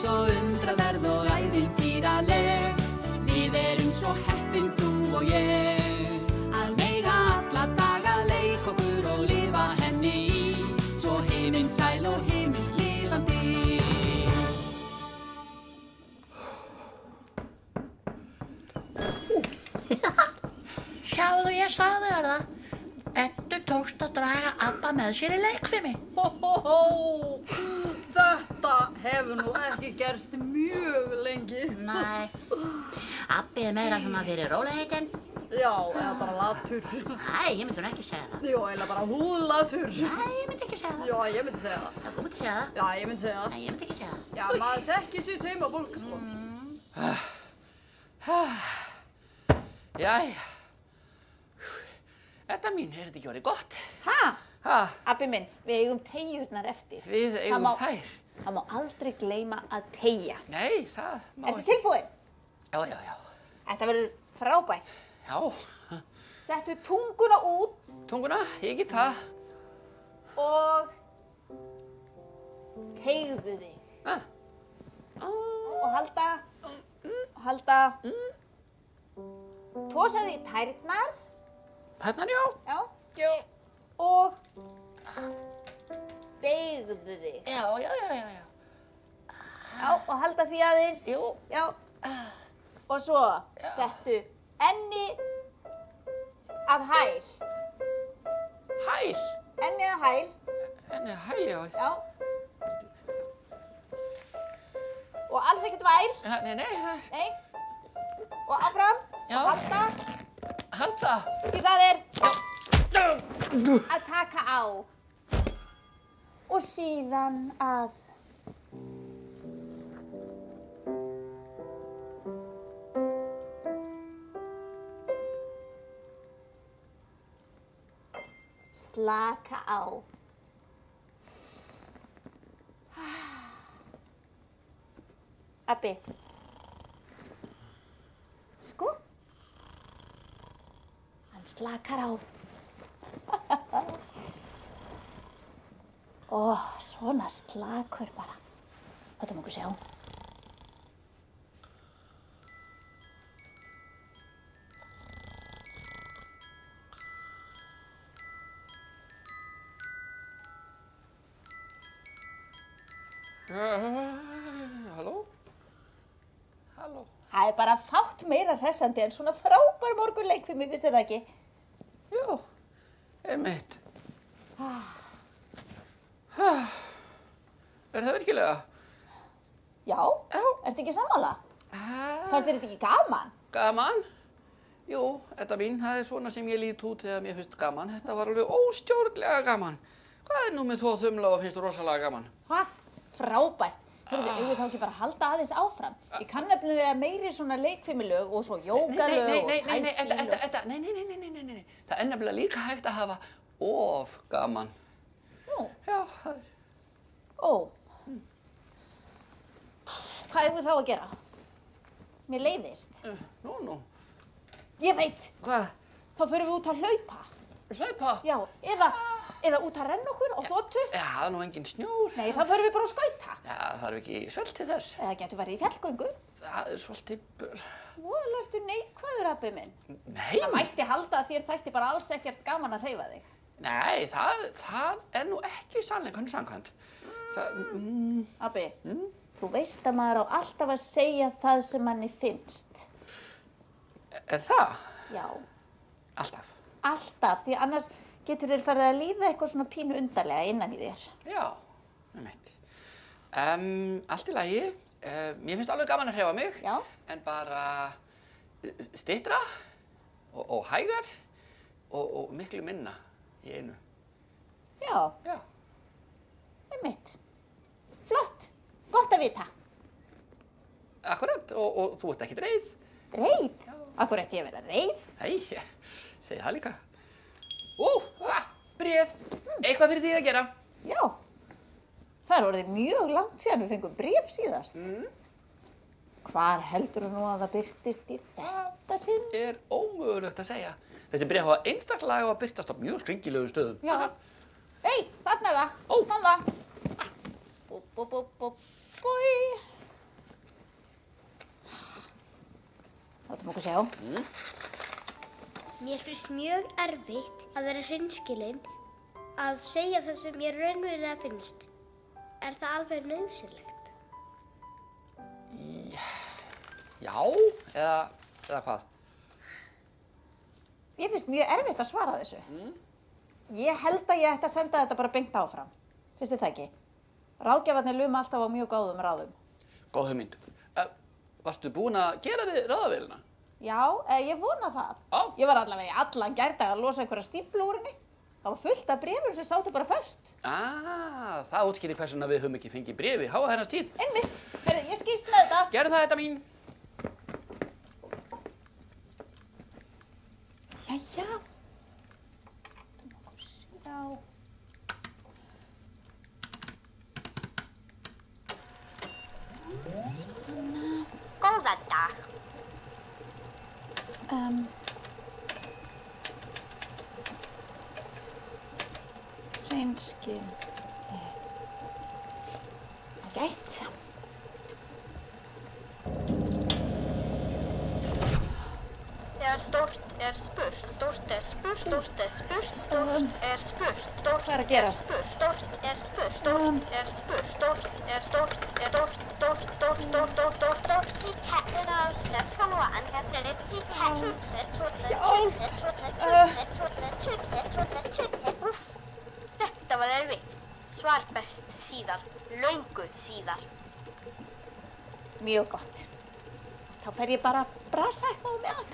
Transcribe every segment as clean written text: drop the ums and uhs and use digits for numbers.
svo undraverð og ævintýraleg. Við erum svo heppin þú og ég, að mega alla daga leik okkur og lifa henni í, svo himinn sæl og himinn lifandi. Sjáðu, ég sagði þér það. Eddu tókst að draga Abba með sér í leikfimi. Þetta hefur nú ekki gerst mjög lengi. Nei, Abbi meira svona fyrir rólegheitin. Já, eða bara latur. Nei, ég myndi nú ekki segja það. Já, eða bara húðlatur. Nei, ég myndi ekki segja það. Já, ég myndi segja það. Já, þú myndi segja það. Já, ég myndi segja það. Nei, ég myndi ekki segja það. Já, maður þekkir sitt heima fólk, sko. Jæja. Edda mín, þetta ekki orðið gott? Ha? Abbi minn, við eigum teyjurnar eftir. Við eigum þær. Það má aldrei gleyma að teyja. Nei, það má Ertu tilbúin? Já. Þetta verður frábært. Já. Settu tunguna út. Tunguna, ég get það. Og teygðu þig. Og halda. Og halda. Tosaðu í tærnar. Tærnar, já. Já. Og beygðu þig. Já. Já, og halda því aðeins. Jú. Já. Og svo settu enni að hæl. Hæl? Enni að hæl. Enni að hæl, já. Já. Og alls ekkert væl. Ja, nei. Nei. Og áfram. Já. Og halda. Halda. Því það er að taka á. Og síðan að slaka á. Abbi. Sko. Hann slakar á. Ó, svona slakur bara. Látum okkur sjá. Halló? Það er bara fátt meira hressandi en svona frábær morgunleikfimi, finnst þér það ekki? Jú, einmitt. Er það virkilega? Já. Ertu ekki sammála? Fannst þér þetta ekki gaman? Gaman? Jú, þetta mín, það er svona sem ég lít út þegar mér finnst gaman. Þetta var alveg óstjórnlega gaman. Hvað er nú með þó þumla og finnst rosalega gaman? Frábært. Heyrðu, eigum við þá ekki bara að halda aðeins áfram? Ég kann nefnilega meiri svona leikfimilög og svo jógalög og Edda, nei. Það er nefnilega líka hægt að hafa of gaman. Nú? Já, það er. Ó. Hvað eigum við þá að gera? Mér leiðist. Nú. Ég veit. Hvað? Þá förum við út að hlaupa. Hlaupa? Já, eða út að renna okkur á þotu. Já, það er nú engin snjór. Nei, þá förum við bara að skauta. Já, það þarf ekki svell til þess. Eða getur farið í fjallgöngu. Það er svolítið... Voðalega ertu neikvæður, Abbi minn. Nei. Það mætti halda að þér þætti bara alls ekkert gaman að hreyfa þig. Nei, það er nú ekki sannleikanum samkvæmt. Abbi, þú veist að maður á alltaf að segja það sem manni finnst. Er það? Já. Alltaf? Alltaf, því annars getur þér farið að líða eitthvað svona pínu undarlega innan í þér. Já, einmitt. Allt í lagi. Mér finnst alveg gaman að hreyfa mig. Já. En bara styttra og hægar og miklu minna í einu. Já. Já. Einmitt. Flott. Gott að vita. Akkurat. Og þú ert ekki reið. Reið? Já. Akkur ætti ég að vera reið? Nei, ég segi það líka. Bréf. Eitthvað fyrir því að gera. Já. Það er orðið mjög langt síðan við fengum bréf síðast. Hvar heldur þú nú að það birtist í þetta sinn? Það er ómögulegt að segja. Þessi bréf hafa einstaklega að birtast á mjög skringilegum stöðum. Já. Hei, þarna er það. Fann það. Búi. Má okkur sjá. Mér finnst mjög erfitt að vera hreinskilin að segja það sem mér raunverulega finnst. Er það alveg nauðsynlegt? Já, eða hvað? Mér finnst mjög erfitt að svara þessu. Ég held að ég ætti að senda þetta bara beint áfram. Finnst þið það ekki? Ráðgjafarnir luma alltaf á mjög góðum ráðum. Góð hugmynd. Varstu búin að gera við ráðavélina? Já, ég vona það. Já. Ég var allavega í allan gærdag að losa einhverja stíflu úr henni. Það var fullt af bréfum sem sátu bara föst. Það útskýrir hvers vegna við höfum ekki fengið bréfi háa þennast tíð. Einmitt. Heyrðu, ég skýst með þetta. Gerðu það, þetta mín. Jæja. Sjá. Góðan dag. Hreinskil. Gætt. Þegar stórt er spurt, stórt er spurt, stórt er spurt, stórt er spurt, stórt Hvað er að gerast? spurt, stórt er spurt, stórt er spurt, stórt er stórt, stórt. Í kettin á svenska lóan kettir í kettum, Úff, þetta var erfitt. Svar best síðar, löngu síðar. Mjög gott. Þá fer ég bara að brasa eitthvað á meðan.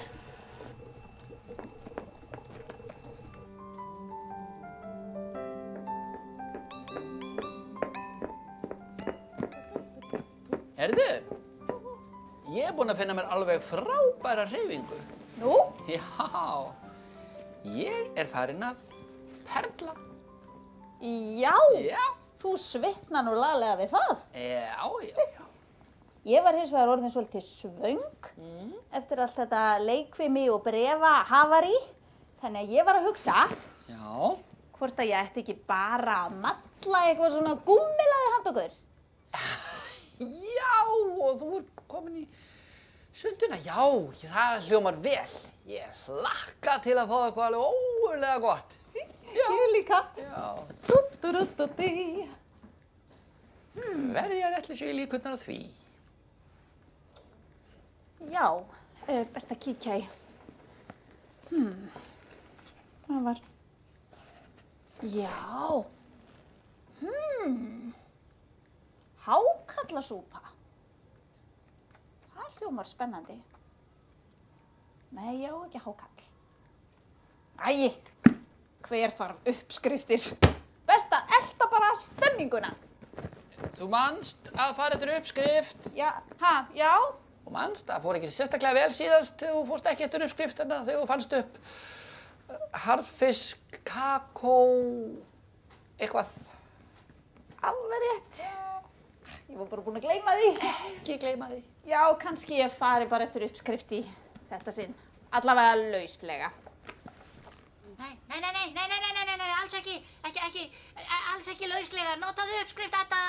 Heyrðu, ég er búinn að finna mér alveg frábæra hreyfingu. Nú? Já, ég er farin að perla. Já. Já. Þú svitnar nú laglega við það. Já. Ég var hins vegar orðin svolítið svöng eftir allt þetta leikfimi og brefahafarí. Þannig að ég var að hugsa Já. hvort að ég ætti ekki bara að malla eitthvað svona gúmmilaði handa okkur. Já, og þú ert komin í sunduna. Já, það hljómar vel. Ég hlakka til að fá eitthvað alveg ógurlega gott. Ég líka. Já. Dú-dú-dú-dú-dí. Verjar ætli séu líkurnar á því. Já, best að kíkja í. Það var... Já. Hákallasúpa. Það hljómar spennandi. Nei, ég á ekki hákall. Æi, hver þarf uppskriftir? Best að elta bara stemminguna. Þú manst að fara eftir uppskrift. Já, já. Og manst, það fór ekki sérstaklega vel síðast þegar þú fórst ekki eftir uppskrift þegar þú fannst upp harðfisk, kakó, eitthvað. Alveg rétt. Ég var bara búin að gleyma því. Ekki gleyma því. Já, kannski ég fari bara eftir uppskrift í þetta sinn. Allavega lauslega. Nei, alls ekki lauslega. Notaðu uppskrift þetta.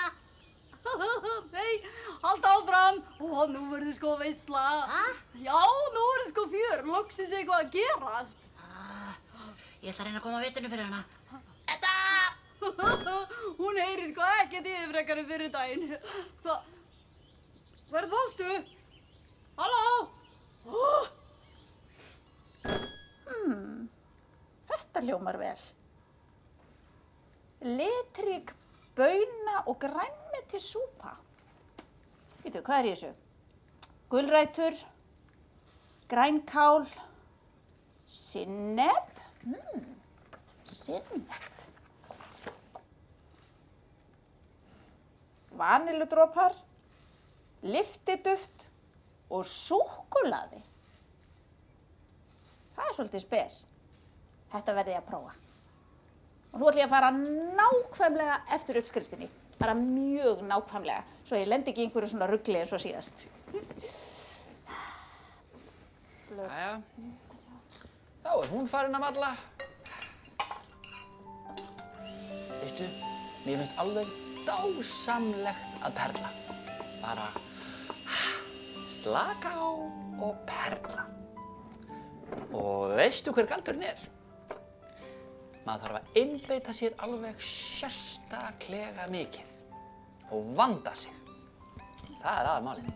Nei, halda áfram. Ó, nú verður sko veisla. Já, nú verður sko fjör. Loksins eitthvað að gerast. Ég ætla að reyna að koma vitinu fyrir hana. Þetta! Hún heyrir sko ekkert í þig frekar en fyrir daginn. Hvert fórstu? Halló? Þetta hljómar vel. Litrík bauna og grænmetisúpa. Veitu, hvað er í þessu? Gulrætur, grænkál, sinnep. Sinnep. Vanilludropar, lyftiduft og súkkulaði. Það er svolítið spes. Þetta verði ég að prófa. Og nú ætlum ég að fara nákvæmlega eftir uppskriftinni. Bara mjög nákvæmlega, svo ég lendi ekki í einhverju svona rugli eins og síðast. Jæja, þá er hún farin að malla. Veistu, mér finnst alveg dásamlegt að perla. Bara slaka á og perla. Og veistu hver galdurinn er? Maður þarf að einbeita sér alveg sérstaklega mikið og vanda sig. Það er aðalmálið.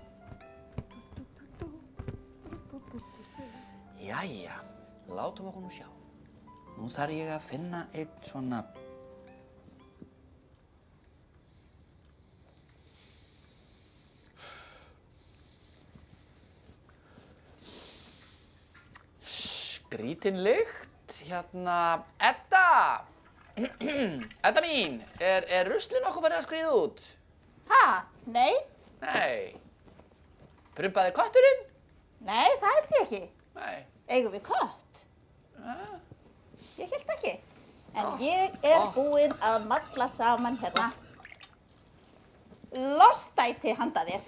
Jæja, látum okkur nú sjá. Nú þarf ég að finna einn svona skrítin lykt. Hérna, Edda! Edda mín, er ruslið nokkuð farið að skríða út? Ha? Nei? Nei. Prumpaði kötturinn? Nei, það held ég ekki. Nei. Eigum við kött? Ég held ekki. En ég er búin að malla saman hérna lostæti handa þér.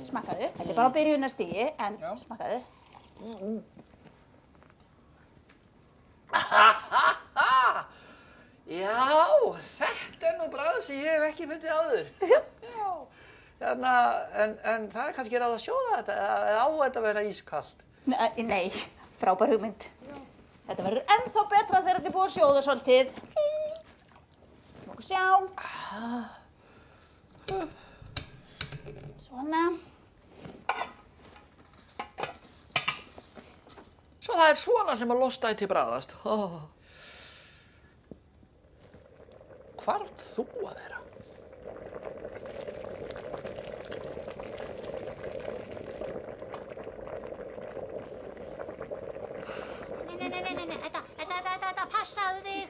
Smakkaðu. Þetta er bara á byrjunarstigi, en smakkaðu. Já, þetta er nú bragð sem ég hef ekki fundið áður. Já. Hérna, en það er kannski ráð að sjóða þetta, eða á þetta að vera ískalt? Nei, frábær hugmynd. Þetta verður ennþá betra þegar þetta er búið að sjóða svolítið. Nokkuð sjá. Svona. Svo það er svona sem að lostæti bragðast. Hvar átt þú að vera? Nei, þetta, passaðu þig.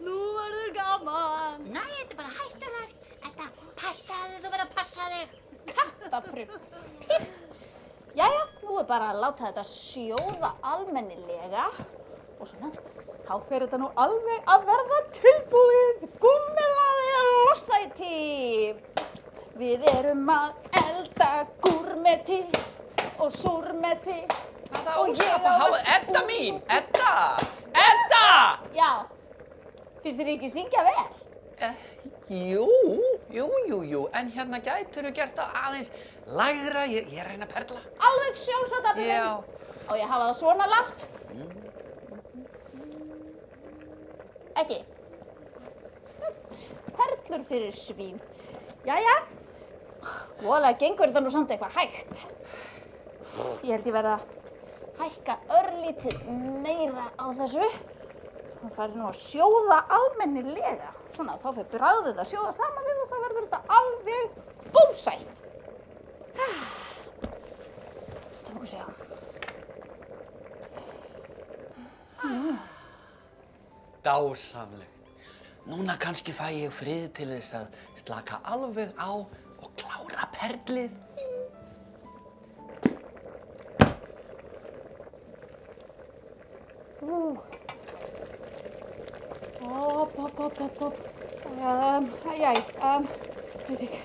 Nú verður gaman. Nei, þetta er bara hættulegt. Þetta, passaðu, þú verður að passa þig. Kattaprupp. Piff. Jæja, nú er bara að láta þetta sjóða almennilega. Og svona, þá fer þetta nú alveg að verða tilbúið. Gúmmelaðir lostæti. Við erum að elda gúrmeti og súrmeti. Hvaða óskapa háið? Edda mín! Edda! Edda! Já, finnst þér ekki syngja vel? Jú, en hérna gætirðu gert það aðeins lægra, ég er að reyna að perla. Alveg sjálfsagt, Abbi minn. Já. Á ég að hafa það svona lágt? Ekki? Perlur fyrir svín. Jæja, voðalega gengur þetta nú samt eitthvað hægt. Ég held ég verða að hækka örlítið meira á þessu. Hún fari nú að sjóða almennilega. Svona, þá fer bragðið að sjóða saman við og þá verður þetta alveg gómsætt. Þetta okkur sjá. Dásamlegt. Núna kannski fæ ég frið til þess að slaka alveg á og klára perlið. Veit ekki,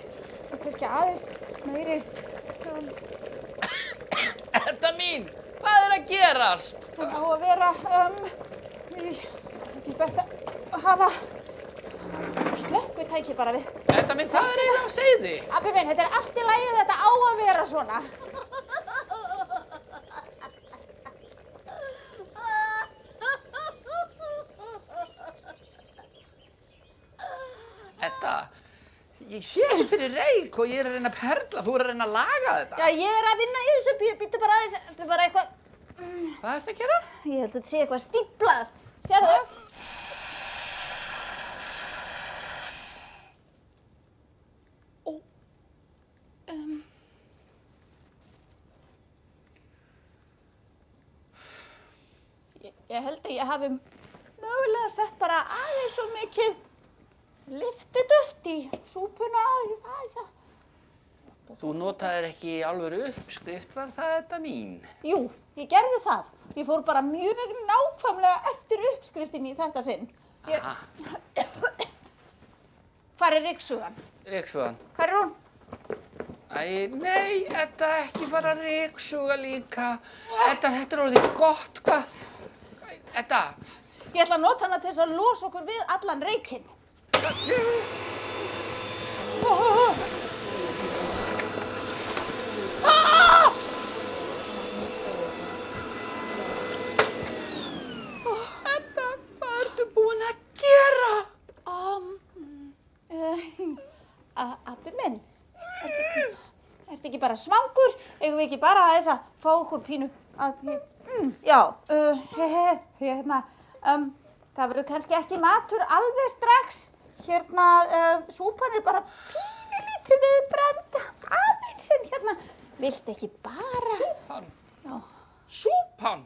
kannski aðeins meiri. Edda mín, hvað er að gerast? Hún á að vera, ekki best að hafa slökkvitæki bara við. Edda mín, hvað er eiginlega á seyði? Abbi minn, þetta er allt í lagi, þetta á að vera svona. Edda, ég sé ekki fyrir reik og ég er að reyna að perla, þú er að reyna að laga þetta. Já, ég er að vinna í þessu, býttu bara aðeins, þetta er bara eitthvað. Hvað ertu að gera? Ég held að þetta sé eitthvað stíplað. Sérðu? Ég held að ég hafi mögulega sett bara aðeins svo mikið lyftiduft í súpuna. Þú notaðir ekki í alvöru uppskrift, var það Edda mín? Jú, ég gerði það. Ég fór bara mjög nákvæmlega eftir uppskriftinni í þetta sinn. Hvar er ryksugan? Ryksugan. Hvar er hún? Æ, nei, Edda, ekki fara að ryksuga líka. Edda, þetta er orðið gott, hvað? Edda. Ég ætla að nota hana til þess að losa okkur við allan reykinn. Abbi minn, ertu ekki bara svangur? Eigum við ekki bara aðeins að fá okkur pínu að því? Já, það verður kannski ekki matur alveg strax. Súpan bara pínulítið viðbrennd. Aðeins en viltu ekki bara? Súpan? Já. Súpan?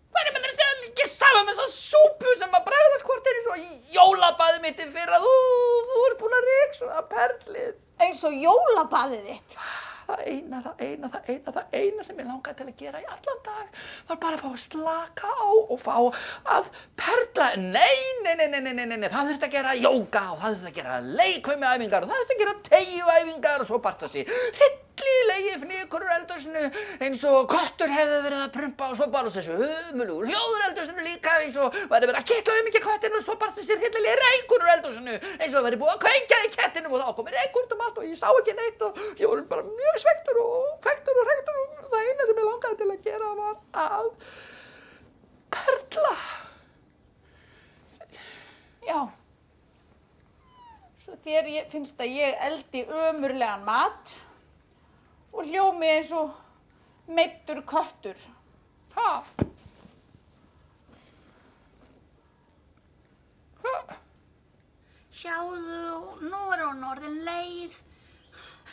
Hvað er með þess ekki saman með þessa súpu sem að bregðast hvort er eins og jólabaðið mitt í fyrra? Þú ert búin að ryksuga perlið. Eins og jólabaðið þitt. Það eina sem ég langaði til að gera í allan dag var bara að fá að slaka á og fá að perla. Nei, það þurfti að gera jóga og það þurfti að gera leikfimiæfingar og það þurfti að gera teygjuæfingar og svo barst þessi hryllilegi fnykur úr eldhúsinu eins og köttur hefði verið að prumpa og svo barst þessi ömurlegu hljóður eldhúsinu líka eins og væri verið að kitla mikið köttinu og svo barst þessi hryllilegi reykur úr eldhúsinu eins og væri búið að kveikja í kettinum og þá kom reykur út um allt og ég sá ekki neitt og ég var bara mjög svektur og hrektur og það eina sem ég langaði til að gera var að perla. Já. Svo þér finnst að ég eldi ömurlegan mat og hljómi eins og meiddur köttur. Ha? Sjáðu, nú hún orðin leið.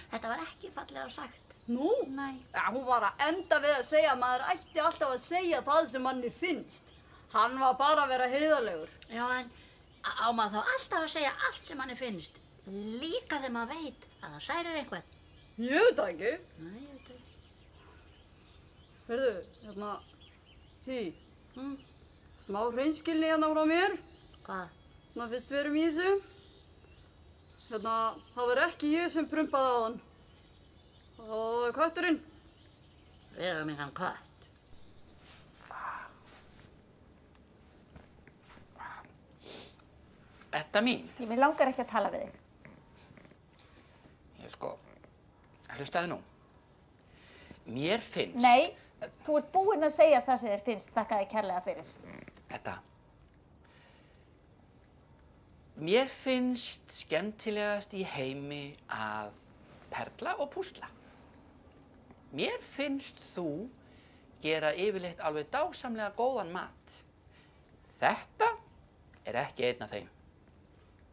Þetta var ekki fallega sagt. Nú? Nei. Ja, hún var að enda við að segja að maður ætti alltaf að segja það sem manni finnst. Hann var bara að vera heiðarlegur. Já, en á maður þá alltaf að segja allt sem manni finnst. Líka þegar maður veit að það særir einhvern. Ég veit það ekki. Nei, ég veit það ekki. Hí. Smá hreinskilni hérna frá mér. Hvað? Fyrst við erum í þessu. Það var ekki ég sem prumpaði á hann. Það var kötturinn. Við erum í þann kött. Edda mín. Mér langar ekki að tala við þig. Hlustaðu nú. Mér finnst... Nei, þú ert búinn að segja það sem þér finnst. Þakka þér kærlega fyrir. Edda. Mér finnst skemmtilegast í heimi að perla og púsla. Mér finnst þú gera yfirleitt alveg dásamlega góðan mat. Þetta er ekki einn af þeim.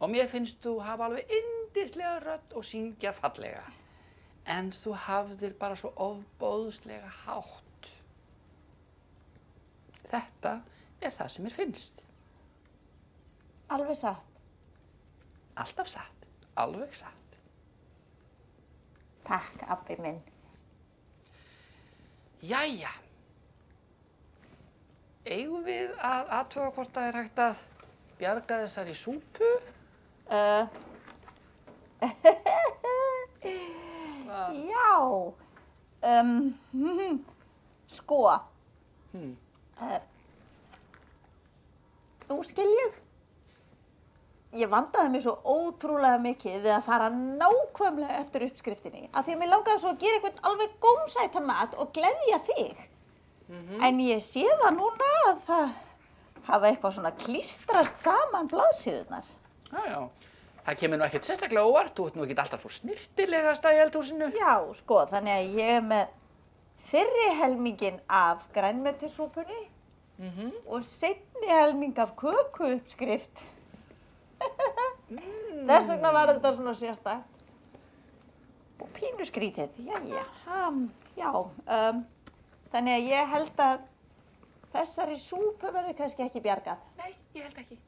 Og mér finnst þú hafa alveg yndislega rödd og syngja fallega. En þú hafðir bara svo ofboðslega hátt. Þetta er það sem mér finnst. Alveg satt. Alltaf satt, alveg satt. Takk, Abbi minn. Jæja. Eigum við að athuga hvort það er hægt að bjarga þessari súpu? Já. Sko. Nú skil ég. Ég vandaði mig svo ótrúlega mikið við að fara nákvæmlega eftir uppskriftinni. Af því að mér langaði svo að gera eitthvað alveg gómsætan mat og gleðja þig. En ég sé það núna að það hafa eitthvað svona klístrast saman blaðsíðurnar. Já. Það kemur nú ekkert sérstaklega óvart. Þú ert nú ekkert alltaf svo snyrtilegasta í eldhúsinu. Já, sko, þannig að ég er með fyrri helminginn af grænmetisúpunni og seinni helming af kökuuppskrift. Þess vegna var þetta svona sérstakt. Og pínu skrítið, jæja. Þannig að ég held að þessari súpu verður kannski ekki bjargað. Nei, ég held ekki.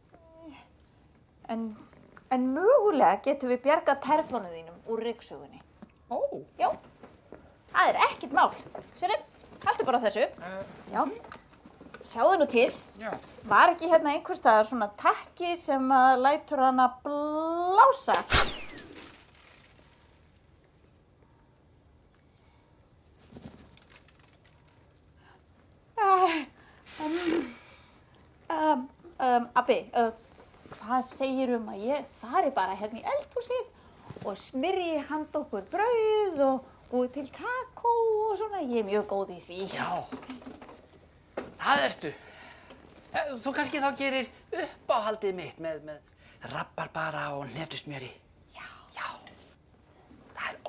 En mögulega getum við bjargað perlunum þínum úr ryksugunni. Ó. Já, það er ekkert mál. Sérðu, haltu bara þessu. Já. Sjáðu nú til. Já. Var ekki hérna einhvers staðar svona takki sem lætur hann að blása? Abbi, hvað segir að ég fari bara hérna í eldhúsið og smyrji handa okkur brauð og búi til kakó og svona? Ég er mjög góð í því. Já. Það ertu. Þú kannski þá gerir uppáhaldið mitt með rabarbara og hnetusmjöri. Já.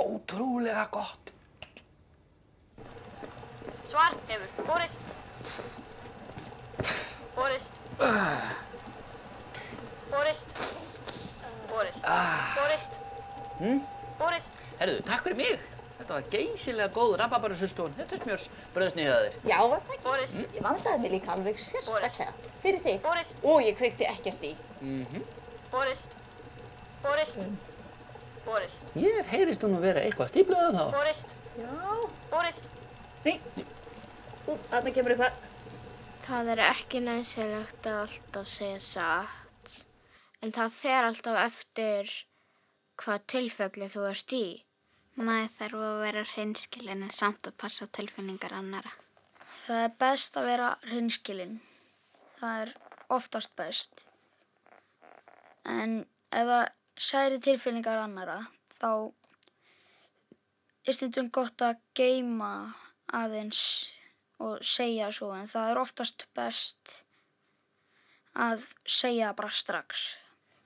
ótrúlega gott. Svar hefur borist. Borist. Borist. Borist. Borist. Borist. Herðu, takk fyrir mig. Þetta var geysilega góð rabarbarasúltún. Þetta er smjörsbrauðsneið að þér. Já, var það ekki? Borist. Ég vandaði mig líka alveg sérstaklega. Fyrir þig. Borist. Og ég kveikti ekkert í. Borist. Borist. Borist. Ég heyrist hún nú vera eitthvað stíflaða þá. Borist. Já. Borist. Nei. Þarna kemur eitthvað. Það er ekki nauðsynlegt að alltaf segja satt. En það fer alltaf eftir hvað tilfelli þú ert í. Maður þarf að vera hreinskilinn en samt að passa tilfinningar annarra. Það er best að vera hreinskilinn. Það er oftast best. En ef það særi tilfinningar annarra, þá er stundum gott að geyma aðeins og segja svo, en það er oftast best að segja bara strax.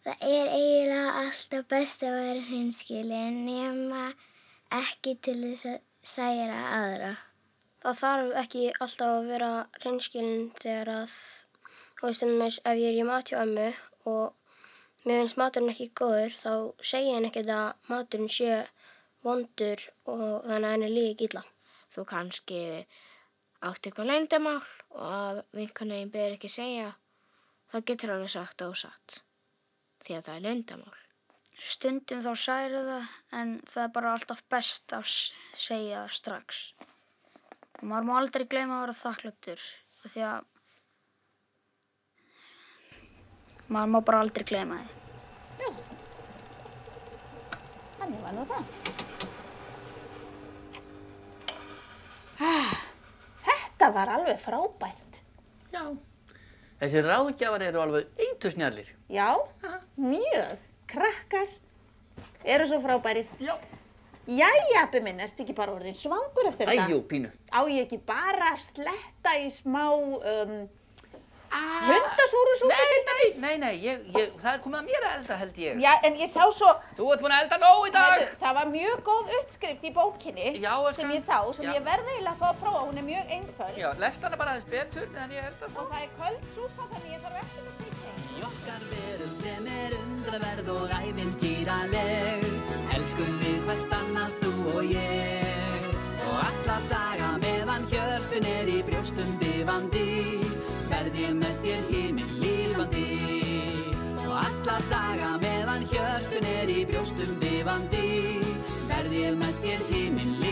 Það er eiginlega alltaf best að vera hreinskilinn nema ekki til þess að særa aðra. Það þarf ekki alltaf að vera hreinskilinn þegar að, og stundum ef ég er í mat hjá ömmu og mér finnst maturinn ekki góður, þá segi ég ekkert að maturinn sé vondur og þannig að henni líði ekki illa. Þú kannski átt eitthvað leyndarmál og að vinkonum þín ber ekki segja, þá getur alveg sagt ósatt, því að það er leyndarmál. Stundum þá særi það, en það er bara alltaf best að segja það strax. Og maður má aldrei gleyma að vera þakklátur, því að maður má bara aldrei gleyma því. Já. Þannig var nú það. Þetta var alveg frábært. Já. Þessi ráðgjafar eru alveg eiturnsnjallir. Já, mjög. Krakkar eru svo frábærir. Já. Jæja, Abbi minn, ertu ekki bara orðin svangur eftir þetta? Æjú, pínu. Á ég ekki bara að sletta í smá hundasúrusúpu til dæmis? Nei, það er komið að mér að elda, held ég. Já, en ég sá svo, Þú ert búin að elda nóg í dag. það var mjög góð uppskrift í bókinni Já, sem ég sá, sem Já. ég verði eiginlega að fá að prófa. Hún er mjög einföld Já, lest hana bara aðeins betur meðan ég elda og það er köld súpa, þannig ég þarf ekki að flytja. Í okkar veröld sem er undraverð og ævintýraleg elskum við hvert annað þú og ég og alla daga meðan hjörtun er í brjóstum bifandi verð ég með þér himinn lífandi og alla daga meðan hjörtun er í brjóstum bifandi verð ég með þér himinn lífandi